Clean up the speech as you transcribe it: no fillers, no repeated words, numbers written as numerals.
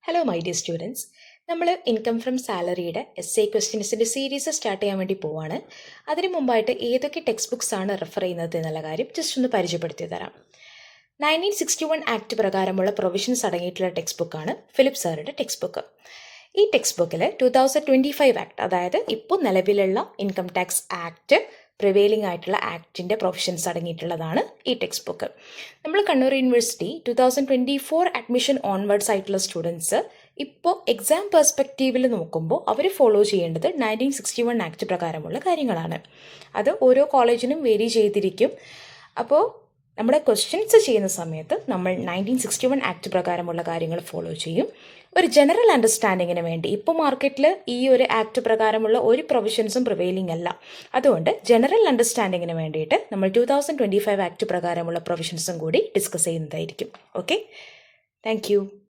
Hello my dear students, നമ്മൾ income from സാലറിയുടെ S A ക്വസ്റ്റ്യൻസിൻ്റെ സീരീസ് സ്റ്റാർട്ട് ചെയ്യാൻ വേണ്ടി പോവാണ്. അതിന് മുമ്പായിട്ട് ഏതൊക്കെ ടെക്സ്റ്റ് ബുക്സ് ആണ് റെഫർ ചെയ്യുന്നത് എന്നുള്ള കാര്യം ജസ്റ്റ് ഒന്ന് പരിചയപ്പെടുത്തി തരാം. 1961 ആക്ട് പ്രകാരമുള്ള പ്രൊവിഷൻസ് അടങ്ങിയിട്ടുള്ള ടെക്സ്റ്റ് ബുക്കാണ് ഫിലിപ്പ് സാറുടെ ടെക്സ്റ്റ് ബുക്ക്. ഈ ടെക്സ്റ്റ് ബുക്കിൽ 2025 ആക്ട്, അതായത് ഇപ്പോൾ നിലവിലുള്ള ഇൻകം ടാക്സ് ആക്ട് പ്രിവെയിലിംഗ് ആയിട്ടുള്ള ആക്ടിൻ്റെ പ്രൊവിഷൻസ് അടങ്ങിയിട്ടുള്ളതാണ് ഈ ടെക്സ്റ്റ് ബുക്ക്. നമ്മൾ കണ്ണൂർ യൂണിവേഴ്സിറ്റി 2024 അഡ്മിഷൻ ഓൺവേർഡ്സ് ആയിട്ടുള്ള സ്റ്റുഡൻസ് ഇപ്പോൾ എക്സാം പെർസ്പെക്റ്റീവിൽ നോക്കുമ്പോൾ അവർ ഫോളോ ചെയ്യേണ്ടത് 1961 ആക്ട് പ്രകാരമുള്ള കാര്യങ്ങളാണ്. അത് ഓരോ കോളേജിനും വേരി ചെയ്തിരിക്കും. അപ്പോൾ നമ്മുടെ ക്വസ്റ്റ്യൻസ് ചെയ്യുന്ന സമയത്ത് നമ്മൾ 1961 ആക്ട് പ്രകാരമുള്ള കാര്യങ്ങൾ ഫോളോ ചെയ്യും. ഒരു ജനറൽ അണ്ടർസ്റ്റാൻഡിങ്ങിന് വേണ്ടി ഇപ്പോൾ മാർക്കറ്റിൽ ഈ ഒരു ആക്ട് പ്രകാരമുള്ള ഒരു പ്രൊവിഷൻസും പ്രിവെയിലിംഗ് അല്ല. അതുകൊണ്ട് ജനറൽ അണ്ടർസ്റ്റാൻഡിങ്ങിന് വേണ്ടിയിട്ട് നമ്മൾ 2025 ആക്ട് പ്രകാരമുള്ള പ്രൊവിഷൻസും കൂടി ഡിസ്കസ് ചെയ്യുന്നതായിരിക്കും. Okay, thank you.